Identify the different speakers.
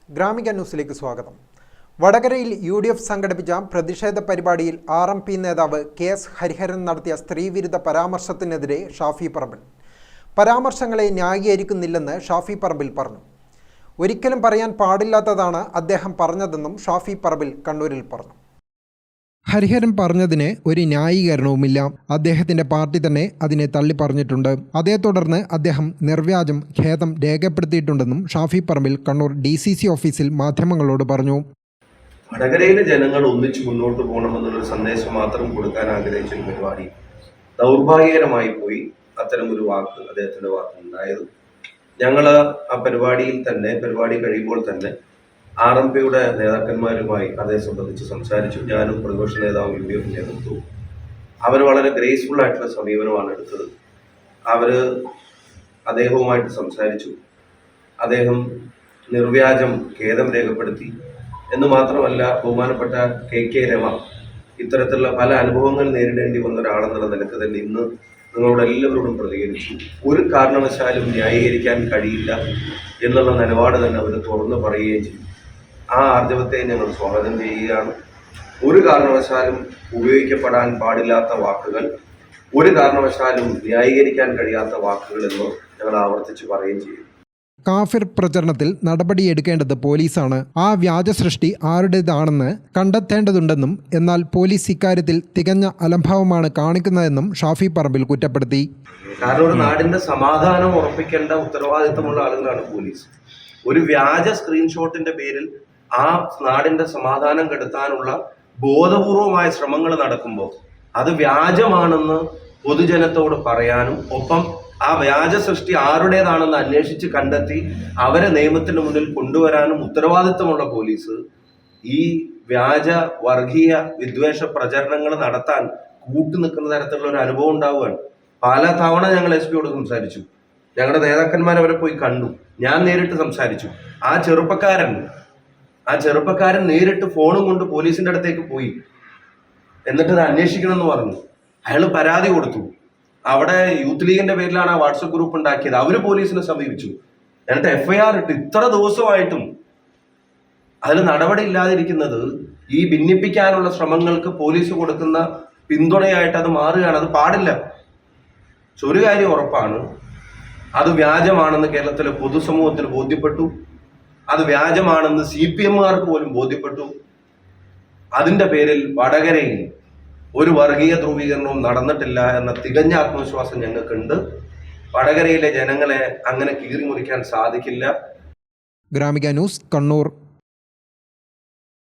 Speaker 1: ഗ്രാമിക ന്യൂസിലേക്ക് സ്വാഗതം. വടകരയിൽ UDF സംഘടിപ്പിച്ച പ്രതിഷേധ പരിപാടിയിൽ RMP നേതാവ് KS ഹരിഹരൻ നടത്തിയ സ്ത്രീവിരുദ്ധ പരാമർശത്തിനെതിരെ ഷാഫി പറമ്പിൽ. പരാമർശങ്ങളെ ന്യായീകരിക്കുന്നില്ലെന്ന് ഷാഫി പറമ്പിൽ പറഞ്ഞു. ഒരിക്കലും പറയാൻ പാടില്ലാത്തതാണ് അദ്ദേഹം പറഞ്ഞതെന്നും ഷാഫി പറമ്പിൽ കണ്ണൂരിൽ പറഞ്ഞു. ഹരിഹരൻ പറഞ്ഞതിന് ഒരു ന്യായീകരണവുമില്ല. അദ്ദേഹത്തിൻ്റെ പാർട്ടി തന്നെ അതിനെ തള്ളി പറഞ്ഞിട്ടുണ്ട്. അതേ തുടർന്ന് അദ്ദേഹം നിർവ്യാജം ഖേദം രേഖപ്പെടുത്തിയിട്ടുണ്ടെന്നും ഷാഫി പറമ്പിൽ കണ്ണൂർ DCC ഓഫീസിൽ മാധ്യമങ്ങളോട് പറഞ്ഞു.
Speaker 2: വടകരയിലെ ജനങ്ങൾ ഒന്നിച്ചു മുന്നോട്ട് പോകണമെന്നുള്ളൊരു സന്ദേശം മാത്രം കൊടുക്കാൻ ആഗ്രഹിച്ചൊരു പരിപാടി ദൗർഭാഗ്യകരമായി പോയി. അത്തരമൊരു വാക്ക് അദ്ദേഹത്തിൻ്റെ വാക്കുണ്ടായത്. ഞങ്ങൾ ആ പരിപാടി കഴിയുമ്പോൾ തന്നെ RMPയുടെ നേതാക്കന്മാരുമായി അതേ സംബന്ധിച്ച് സംസാരിച്ചു. ഞാനും പ്രതിപക്ഷ നേതാവും UDF നേതൃത്വവും അവർ വളരെ ഗ്രേസ്ഫുൾ ആയിട്ടുള്ള സമീപനമാണ് എടുത്തത്. അദ്ദേഹവുമായിട്ട് സംസാരിച്ചു. അദ്ദേഹം നിർവ്യാജം ഖേദം രേഖപ്പെടുത്തി എന്ന് മാത്രമല്ല, ബഹുമാനപ്പെട്ട KK രമ ഇത്തരത്തിലുള്ള പല അനുഭവങ്ങൾ നേരിടേണ്ടി വന്ന ഒരാളെന്നുള്ള നിലക്ക് തന്നെ ഇന്ന് നിങ്ങളോട് എല്ലാവരോടും പ്രതികരിച്ചു. ഒരു കാരണവശാലും ന്യായീകരിക്കാൻ കഴിയില്ല എന്നുള്ള നിലപാട് തന്നെ അവർ തുറന്നു പറയുകയും ചെയ്തു. ആ ആർജവത്തെ ഞങ്ങൾ സ്വാഗതം ചെയ്യുകയാണ്. ഒരു കാരണവശാലും ഉപയോഗിക്കപ്പെടാൻ പാടില്ലാത്ത വാക്കുകൾ, ഒരു കാരണവശാലും ന്യായീകരിക്കാൻ കഴിയാത്ത വാക്കുകൾ എന്ന് ഞങ്ങൾ ആവർത്തിച്ച് പറയുകയും ചെയ്യും.
Speaker 1: കാഫിർ പ്രചരണത്തിൽ നടപടിയെടുക്കേണ്ടത് പോലീസാണ്. ആ വ്യാജ സൃഷ്ടി ആരുടേതാണെന്ന് കണ്ടെത്തേണ്ടതുണ്ടെന്നും എന്നാൽ പോലീസ് ഇക്കാര്യത്തിൽ തികഞ്ഞ അലംഭാവമാണ് കാണിക്കുന്നതെന്നും ഷാഫി പറമ്പിൽ കുറ്റപ്പെടുത്തി.
Speaker 2: കാരണം ഒരു നാടിന്റെ സമാധാനം ഉറപ്പിക്കേണ്ട ഉത്തരവാദിത്തമുള്ള ആളുകളാണ് പോലീസ്. ഒരു വ്യാജ സ്ക്രീൻഷോട്ടിന്റെ പേരിൽ ആ നാടിന്റെ സമാധാനം കെടുത്താനുള്ള ബോധപൂർവമായ ശ്രമങ്ങൾ നടക്കുമ്പോൾ അത് വ്യാജമാണെന്ന് പൊതുജനത്തോട് പറയാനും ഒപ്പം ആ വ്യാജ സൃഷ്ടി ആരുടേതാണെന്ന് അന്വേഷിച്ച് കണ്ടെത്തി അവരെ നിയമത്തിന് മുന്നിൽ കൊണ്ടുവരാനും ഉത്തരവാദിത്തമുള്ള പോലീസ് ഈ വ്യാജ വർഗീയ വിദ്വേഷ പ്രചരണങ്ങൾ നടത്താൻ കൂട്ടുനിൽക്കുന്ന തരത്തിലുള്ള ഒരു അനുഭവം ഉണ്ടാവുകയാണ്. പല തവണ ഞങ്ങൾ SP സംസാരിച്ചു. ഞങ്ങളുടെ നേതാക്കന്മാർ അവരെ പോയി കണ്ടു. ഞാൻ നേരിട്ട് സംസാരിച്ചു. ആ ചെറുപ്പക്കാരൻ നേരിട്ട് ഫോണും കൊണ്ട് പോലീസിന്റെ അടുത്തേക്ക് പോയി. എന്നിട്ട് അത് അന്വേഷിക്കണം എന്ന് പറഞ്ഞു. അയാൾ പരാതി കൊടുത്തു. അവിടെ യൂത്ത് ലീഗിന്റെ പേരിലാണ് ആ വാട്സപ്പ് ഗ്രൂപ്പ് ഉണ്ടാക്കിയത്. അവര് പോലീസിനെ സമീപിച്ചു. എന്നിട്ട് FIR ഇട്ട് ഇത്ര ദിവസമായിട്ടും അതിൽ നടപടി ഇല്ലാതിരിക്കുന്നത് ഈ ഭിന്നിപ്പിക്കാനുള്ള ശ്രമങ്ങൾക്ക് പോലീസ് കൊടുക്കുന്ന പിന്തുണയായിട്ട് അത് മാറുകയാണ്. അത് പാടില്ല. ഒരു കാര്യം ഉറപ്പാണ്, അത് വ്യാജമാണെന്ന് കേരളത്തിലെ പൊതുസമൂഹത്തിന് ബോധ്യപ്പെട്ടു. അത് വ്യാജമാണെന്ന് CPMകാർക്ക് പോലും ബോധ്യപ്പെട്ടു. അതിൻ്റെ പേരിൽ വടകരയിൽ ഒരു വർഗീയ ധ്രുവീകരണവും നടന്നിട്ടില്ല എന്ന തികഞ്ഞ ആത്മവിശ്വാസം ഞങ്ങൾക്കുണ്ട്. വടകരയിലെ ജനങ്ങളെ അങ്ങനെ കീറിമുറിക്കാൻ സാധിക്കില്ല.
Speaker 1: ഗ്രാമിക ന്യൂസ്, കണ്ണൂർ.